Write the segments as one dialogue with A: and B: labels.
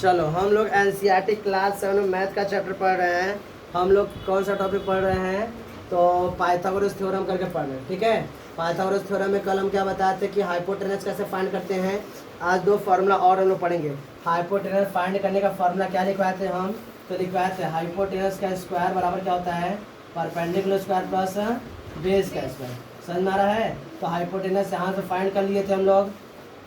A: चलो हम लोग एनसीईआरटी क्लास 7 में मैथ का चैप्टर पढ़ रहे हैं। हम लोग कौन सा टॉपिक पढ़ रहे हैं? तो पाइथागोरस थ्योरम करके पढ़ रहे हैं। ठीक है, पाइथागोरस थ्योरम में कल हम क्या बताए थे कि हाइपोटेनस कैसे फाइंड करते हैं। आज दो फार्मूला और हम लोग पढ़ेंगे। हाइपोटेनस फाइंड करने का फार्मूला क्या लिखवाए थे हम? तो लिखवाए थे हाइपोटेनस का स्क्वायर बराबर क्या होता है? परपेंडिकुलर स्क्वायर प्लस बेस का स्क्वायर। समझ में आ रहा है? तो हाइपोटेनस यहाँ से फाइंड कर लिए थे हम लोग।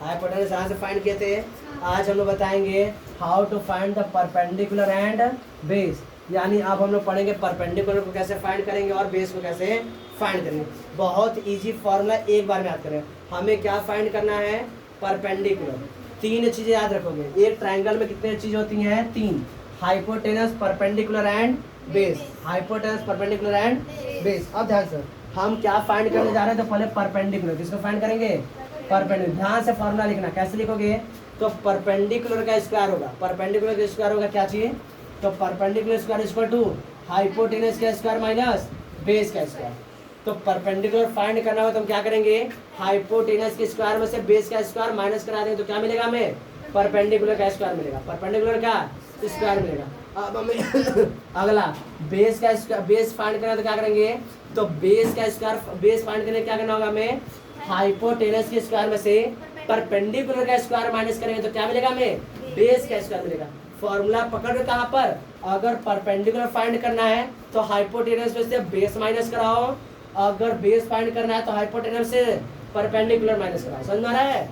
A: हाइपोटेनस यहाँ से फाइंड किए थे। आज हम लोग बताएंगे how to find the perpendicular and base. यानी अब हम लोग पढ़ेंगे परपेंडिकुलर को कैसे फाइंड करेंगे और बेस को कैसे फाइंड करेंगे। बहुत इजी फॉर्मूला, एक बार में याद करें। हमें क्या फाइंड करना है? परपेंडिकुलर। तीन चीजें याद रखोगे। एक ट्राइंगल में कितने चीज होती हैं? तीन। Hypotenuse, perpendicular and base. Hypotenuse, perpendicular and base. अब ध्यान से हम क्या फाइंड करने जा रहे हैं? तो पहले परपेंडिकुलर। किसको फाइंड करेंगे? परपेंडिकुलर। ध्यान से फॉर्मूला लिखना। कैसे लिखोगे? तो परपेंडिकुलर का स्क्वायर होगा। परपेंडिकुलर का स्क्वायर होगा क्या चाहिए? तो perpendicular square equal to hypotenuse का स्क्वायर माइनस बेस का स्क्वायर। तो परपेंडिकुलर फाइंड करना हो तो हम क्या करेंगे? हाइपोटेनस के स्क्वायर में से बेस का स्क्वायर माइनस करा देंगे तो क्या मिलेगा हमें? परपेंडिकुलर का स्क्वायर मिलेगा। परपेंडिकुलर का स्क्वायर मिलेगा। अब हमें अगला बेस का बेस फाइंड करना तो क्या करेंगे? तो बेस का स्क्वायर, बेस फाइंड करने क्या करना होगा हमें? हाइपोटेनस के स्क्वायर में से परपेंडिकुलर का स्क्वायर माइनस करेंगे तो क्या मिलेगा हमें? बेस का स्क्वायर मिलेगा। फॉर्मूला पकड़ लो कहाँ पर? अगर परपेंडिकुलर फाइंड करना है तो हाइपोटेनस में से बेस माइनस कराओ। अगर बेस फाइंड करना है तो हाइपोटेनस से परपेंडिकुलर माइनस कराओ। समझ में आ रहा है?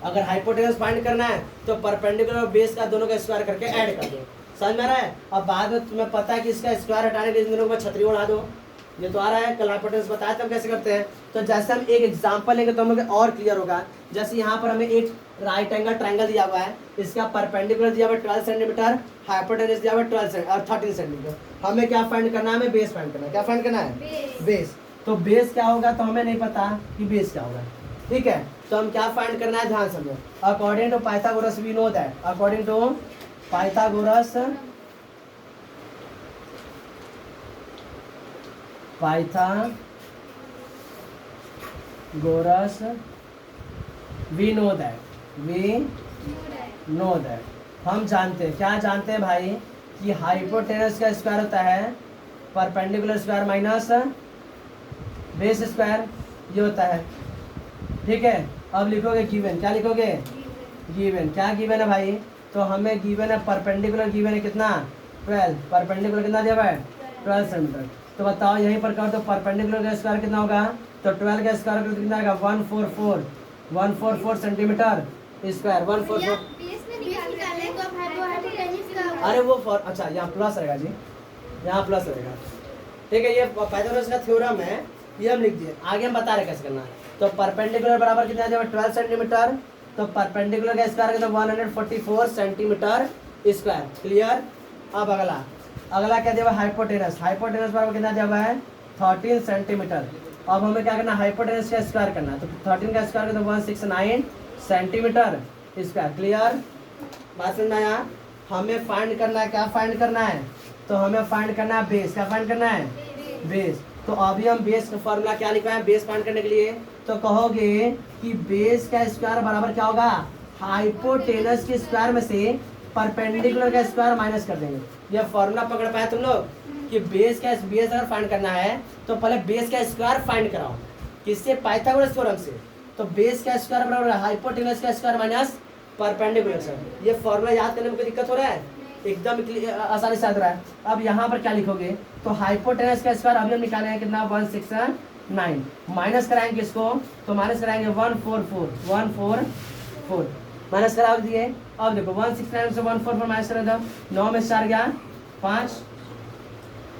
A: अगर हाइपोटेनस फाइंड करना है तो परपेंडिकुलर और बेस का दोनों का स्क्वायर करके ऐड कर दो। समझ में आ रहा है? अब बाद में तुम्हें पता है कि इसका स्क्वायर हटाने के लिए इन दोनों को छतरी उड़ा दो। ये तो आ रहा है। कल हाइपोटेनस बताया था हम कैसे करते हैं। तो जैसे हम एक एग्जांपल लेंगे तो हम लोग और क्लियर होगा। जैसे यहाँ पर हमें एक राइट एंगल ट्रायंगल दिया हुआ है। इसका परपेंडिकुलर दिया हुआ 12 सेंटीमीटर, हाइपोटेनस दिया हुआ 13 सेंटीमीटर। हमें क्या फाइंड करना है? हमें बेस फाइंड करना है। क्या फाइंड करना है? बेस। तो बेस क्या होगा तो हमें नहीं पता कि बेस क्या होगा। ठीक है, तो हम क्या फाइंड करना है? ध्यान समझो। According to Pythagoras we know that, according to Pythagoras we know that हम जानते हैं। क्या जानते हैं भाई? कि हाइपोटेनस का स्क्वायर होता है perpendicular square minus base square, ये होता है। ठीक है, अब लिखोगे गिवन। क्या लिखोगे? गिवन। क्या गिवन है भाई? तो हमें गिवन है परपेंडिकुलर, गिवन है कितना? 12। परपेंडिकुलर कितना दिया हुआ है? 12 सेंटीमीटर। तो बताओ यहीं पर करो तो परपेंडिकुलर का स्क्वायर कितना होगा? तो 12 का स्क्वायर कितना आएगा? 144 सेंटीमीटर स्क्वायर। 144। अरे वो अच्छा यहाँ प्लस रहेगा जी, यहाँ प्लस रहेगा। ठीक है, ये पाइथागोरस का थ्योरम है, ये हम लिख दिए। आगे हम बता रहे कैसे करना है। तो परपेंडिकुलर बराबर कितना दिया? 12 सेंटीमीटर। तो परपेंडिकुलर का स्क्वायर कितना? 144 सेंटीमीटर स्क्वायर। क्लियर? अब अगला क्या दिया? हाइपोटेनस। हाइपोटेनस बराबर कितना दिया हुआ है? 13 सेंटीमीटर। अब हमें क्या करना? हाइपोटेनस का स्क्वायर करना है। तो 13 का स्क्वायर कितना? 169 सेंटीमीटर स्क्वायर। क्लियर? बात समझ में आया? हमें फाइंड करना है, क्या फाइंड करना है? तो हमें फाइंड करना है बेस। क्या फाइंड करना है? बेस। तो अभी हम बेस का फॉर्मूला क्या लिखा है बेस फाइंड करने के लिए? तो कहोगे कि बेस का स्क्वायर बराबर क्या होगा? हाइपोटेनस के स्क्वायर में से परपेंडिकुलर का स्क्वायर माइनस कर देंगे। ये फॉर्मूला पकड़ पाए तुम लोग कि बेस अगर फाइंड करना है तो पहले बेस का स्क्वायर फाइंड कराओ। किससे? पाइथागोरस थ्योरम से। तो बेस का स्क्वायर बराबर हाइपोटेनस का स्क्वायर माइनस परपेंडिकुलर से। ये फॉर्मूला याद करने में कोई दिक्कत हो रहा है? एकदम आसानी से याद रहा है। अब यहाँ पर क्या लिखोगे? तो हाइपोटेनस का स्क्वायर अभी हम निकालेंगे कितना? 169। माइनस कराएंगे इसको, तो माइनस कराएंगे 144 माइनस करा दिए। अब देखो 169 से 144 माइनस करा दो। 9 में से 4 गया 5,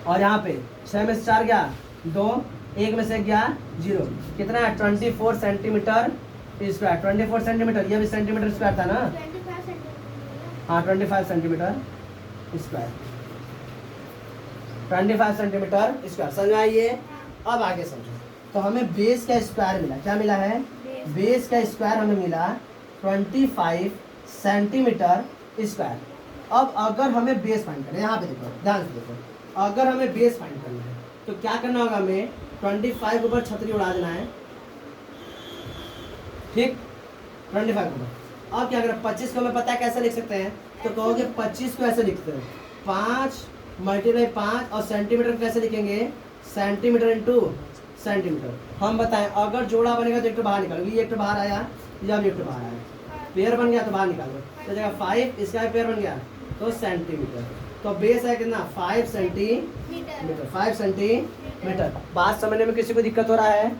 A: और यहाँ पे 6 में से 4 गया 2, 1 में से गया 0। कितना है? 24 सेंटीमीटर स्क्वायर। 24 सेंटीमीटर, ये भी सेंटीमीटर स्क्वायर था ना? हाँ, 25 सेंटीमीटर स्क्वायर। 25 centimetre square. समझ में आइए? अब आगे समझो। तो हमें बेस का स्क्वायर मिला। क्या मिला है? बेस का स्क्वायर हमें मिला 25 सेंटीमीटर स्क्वायर। अब अगर हमें बेस फाइंड करना है, यहाँ पे देखो, ध्यान से देखो, अगर हमें बेस फाइंड करना है तो क्या करना होगा? हमें 25 के ऊपर छतरी उड़ा देना है। ठीक, 25 के ऊपर अब क्या करें, 25 को हमें पता है कैसे लिख सकते हैं, तो कहोगे 25 को ऐसे लिखते हैं 5 मल्टीप्लाई 5 और सेंटीमीटर को कैसे लिखेंगे, सेंटीमीटर इंटू सेंटीमीटर। हम बताएं अगर जोड़ा बनेगा तो एक तो बाहर निकालो, ये एक तो बाहर आया, या एक तो बाहर आया, पेयर बन गया तो बाहर निकालो, तो जगह 5 इसका भी पेयर बन गया तो सेंटीमीटर। तो बेस है कितना 5 सेंटीमीटर, 5 सेंटीमीटर। बात समझने में किसी को दिक्कत हो रहा है,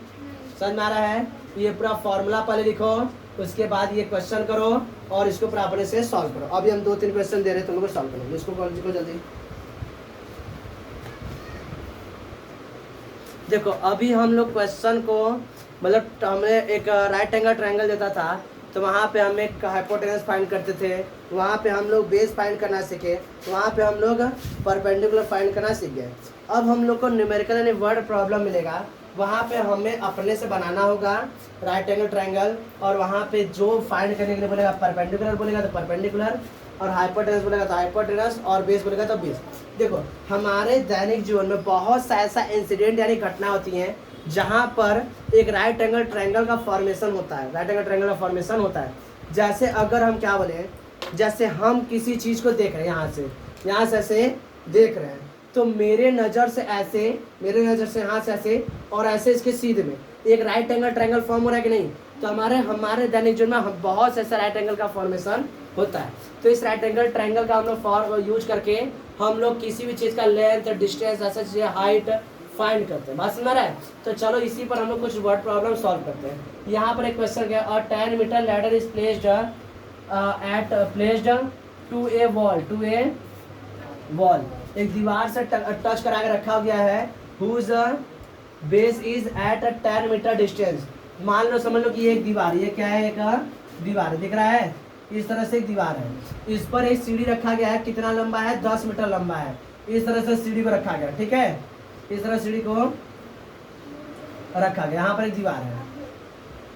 A: समझ में आ रहा है? ये पूरा फॉर्मूला पहले लिखो, उसके बाद ये क्वेश्चन करो और इसको पूरा अपने से सॉल्व करो। अभी हम 2-3 क्वेश्चन दे रहे हैं, तुम लोग सॉल्व करो इसको जल्दी। देखो अभी हम लोग क्वेश्चन को मतलब हमें एक राइट एंगल ट्रायंगल देता था, तो वहाँ पे हम एक हाइपोटेनस फाइंड करते थे, वहाँ पे हम लोग बेस फाइंड करना सीखे, वहाँ पे हम लोग परपेंडिकुलर फाइंड करना सीख गए। अब हम लोग को न्यूमेरिकल यानी वर्ड प्रॉब्लम मिलेगा, वहाँ पे हमें अपने से बनाना होगा राइट एंगल ट्रायंगल, और वहाँ पे जो फाइंड करने के लिए बोलेगा परपेंडिकुलर बोलेगा तो परपेंडिकुलर, और हाइपोटेनस बोलेगा तो हाइपोटेनस, और बेस बोलेगा तो बेस। देखो हमारे दैनिक जीवन में बहुत सा ऐसा इंसिडेंट यानी घटना होती हैं जहाँ पर एक राइट एंगल ट्रायंगल का फॉर्मेशन होता है, राइट एंगल ट्रायंगल का फॉर्मेशन होता है। जैसे अगर हम क्या बोले, जैसे हम किसी चीज़ को देख रहे हैं, यहाँ से ऐसे देख रहे हैं, तो मेरे नज़र से ऐसे, मेरे नज़र से यहाँ से ऐसे, और ऐसे इसके सीधे में एक राइट एंगल ट्रायंगल फॉर्म हो रहा है कि नहीं? तो हमारे दैनिक जीवन में हम बहुत से ऐसा राइट एंगल का फॉर्मेशन होता है। तो इस राइट एंगल ट्रायंगल का हम लोग फॉर्म यूज करके हम लोग किसी भी चीज़ का लेंथ, डिस्टेंस, ऐसा चीज़ हाइट फाइंड करते हैं। बात समझ रहा है? तो चलो इसी पर हम लोग कुछ वर्ड प्रॉब्लम सॉल्व करते हैं। यहाँ पर एक क्वेश्चन क्या है, 10 metre ladder is placed to a wall, एक दीवार से टच करा के रखा गया है, whose base is at 10 metre distance. मान लो समझ लो कि ये एक दीवार, ये क्या है, एक दीवार दिख रहा है, इस तरह से एक दीवार है, इस पर एक सीढ़ी रखा गया है, कितना लंबा है, 10 मीटर लंबा है, इस तरह से सीढ़ी को रखा गया, ठीक है, इस तरह सीढ़ी को रखा गया। यहाँ पर एक दीवार है,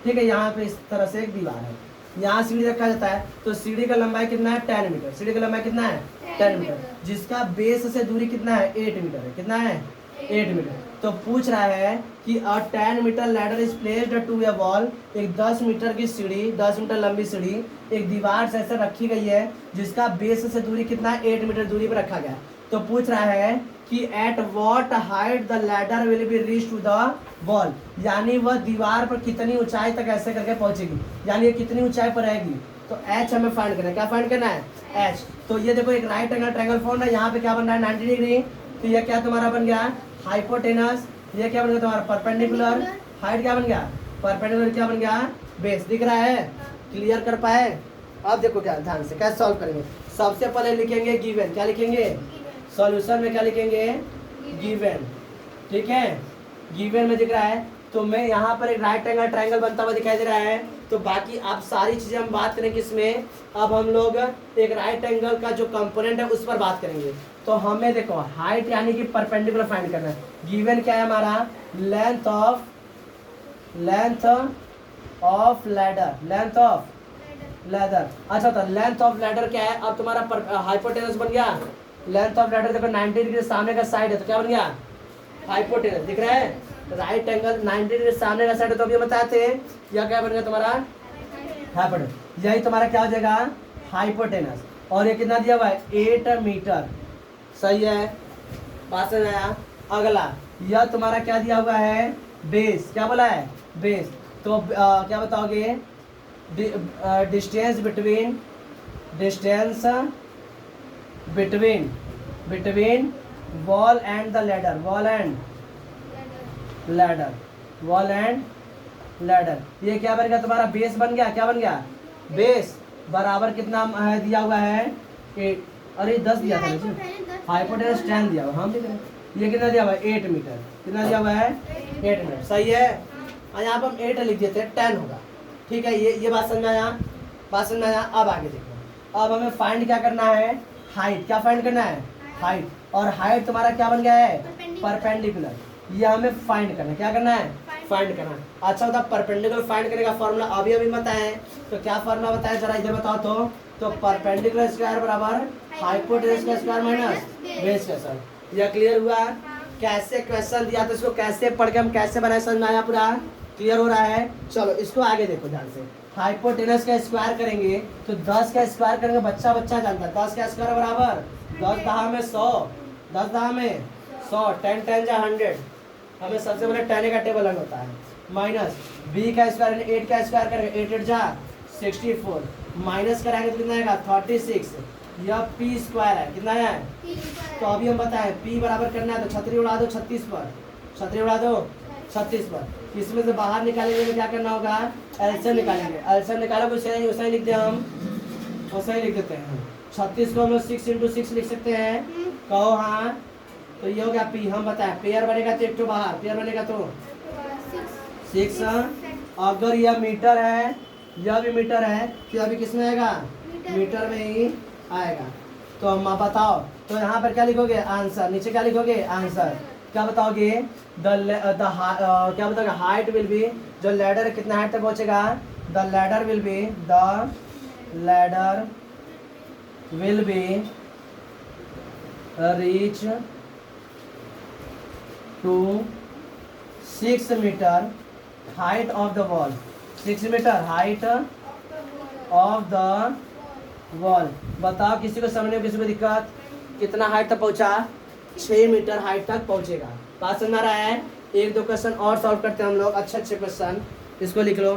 A: ठीक है, यहाँ पे इस तरह से एक दीवार है, यहाँ सीढ़ी रखा जाता है, तो सीढ़ी का लंबाई कितना है, 10 मीटर, सीढ़ी का लंबाई कितना है, 10 मीटर, जिसका बेस से दूरी कितना है, 8 मीटर है, कितना है, 8 मीटर। तो पूछ रहा है कि 10 metre ladder is placed to a wall, एक 10 मीटर की सीढ़ी, 10 मीटर लंबी सीढ़ी एक दीवार से ऐसे रखी गई है, जिसका बेस से दूरी कितना है, 8 मीटर दूरी पर रखा गया। तो पूछ रहा है कि at what height the ladder will be reach to the wall, यानी वह दीवार पर कितनी ऊंचाई तक ऐसे करके पहुंचेगी, यानी ये कितनी ऊंचाई पर रहेगी। तो एच हमें फाइंड करना है, क्या फाइंड करना है, एच। तो ये देखो एक राइट एंगल ट्रायंगल फॉर्म है, यहाँ पे क्या बन रहा है, 90 डिग्री, तो ये क्या तुम्हारा बन गया हाइपोटेनस, ये क्या बन गया तुम्हारा परपेंडिकुलर, हाइट क्या बन गया परपेंडिकुलर, क्या बन गया बेस। दिख रहा है, क्लियर कर पाए? अब देखो क्या ध्यान से कैसे सॉल्व करेंगे। सबसे पहले लिखेंगे गिवन, क्या लिखेंगे, सॉल्यूशन में क्या लिखेंगे, गिवन, ठीक है, गिवन में दिख रहा है। तो मैं यहाँ पर एक राइट एंगल ट्रायंगल बनता हुआ दिखाई दे रहा है, तो बाकी आप सारी चीज़ें हम बात करेंगे किसमें, अब हम लोग एक राइट एंगल का जो कंपोनेंट है उस पर बात करेंगे। तो हमें देखो हाइट यानी कि परपेंडिकुलर फाइंड करना है। गिवन क्या है हमारा, लेंथ ऑफ लैडर, अच्छा तो लेंथ ऑफ लैडर क्या है, अब तुम्हारा हाइपोटेनस बन गया, लेंथ ऑफ लैडर देखो 90 डिग्री सामने का साइड है, तो क्या बन गया हाइपोटेनस, दिख रहा है, राइट एंगल 90 डिग्री सामने का साइड है, तो अभी बताते हैं यह क्या बन गया तुम्हारा हाइपोटेनस, यही तुम्हारा क्या हो जाएगा हाइपोटेनस। और ये कितना दिया हुआ है 8 मीटर, सही है, बात समझ आया। अगला यह तुम्हारा क्या दिया हुआ है बेस, क्या बोला है बेस, तो क्या बताओगे distance between wall and the ladder, ये क्या बन गया तुम्हारा बेस बन गया, क्या बन गया बेस, बराबर कितना दिया हुआ है 8, अरे 10 दिया था हाइपोटेनस 10 दिया हुआ, हम ये कितना दिया हुआ है 8 मीटर, कितना दिया हुआ है 8 मीटर, सही है। यहाँ पर हम 8 लिख देते हैं, 10 होगा, ठीक है, ये बात समझ में आया, अब आगे देखो, अब हमें फाइंड क्या करना है, हाइट, क्या फाइंड करना है हाइट, और हाइट तुम्हारा क्या बन गया है परपेंडिकुलर, ये हमें फाइंड करना है, क्या करना है फाइंड करना है। अच्छा होता परपेंडिकुलर फाइंड करने का फॉर्मूला अभी बताएं, तो क्या फॉर्मूला बताया जरा इधर बताओ तो परपेंडिकुलर स्क्वायर बराबर हाइपोटेनस का स्क्वायर माइनस बेस का स्क्वायर। यह क्लियर हुआ, कैसे क्वेश्चन दिया तो इसको कैसे पढ़ के हम कैसे बनाए समझ में आया, पूरा क्लियर हो रहा है। चलो इसको आगे देखो ध्यान से, हाइपोटेनस का स्क्वायर करेंगे तो 10 का स्क्वायर करेंगे, बच्चा बच्चा जानता है 10 का स्क्वायर बराबर 10 दहा में 100, 10 दहा में 100, 10 10 जा 100, हमें सबसे पहले 10 का टेबल लर्न होता है। माइनस बी का स्क्वायर 8 का स्क्वायर करेंगे 8 8 जा 64, माइनस कराएंगे तो कितना आएगा 36, यह पी स्क्वायर है, कितना है। तो अभी हम बताएं पी बराबर करना है तो छतरी उड़ा दो 36 पर, छतरी उड़ा दो 36 पर। इसमें से बाहर निकालेंगे तो क्या करना होगा, एलसीएम निकालेंगे, एलसीएम निकालोगे वैसा ही लिखते हैं हम, वैसा ही लिख देते हैं। 36 को हम लोग 6 × 6 लिख सकते हैं, कहो हाँ। तो ये हो गया पी। हम बताएं पेयर बनेगा तो एक तो बाहर, पेयर बनेगा तो 6। अगर यह मीटर है, यह भी मीटर है तो अभी किस में आएगा, मीटर में ही आएगा। तो हम बताओ, तो यहाँ पर क्या लिखोगे आंसर, नीचे क्या लिखोगे आंसर, क्या बताओगे क्या बताओगे हाइट विल बी, जो लैडर कितना हाइट तक पहुँचेगा, the ladder will be, the ladder will be reach to 6 metre height of the wall, 6 metre height of the wall. बताओ किसी को समझने में किसी को दिक्कत, कितना हाइट तक पहुंचा, 6 मीटर हाइट तक पहुंचेगा। बात समझ आ रहा है। एक दो क्वेश्चन और सॉल्व करते हैं हम लोग, अच्छे क्वेश्चन, इसको लिख लो।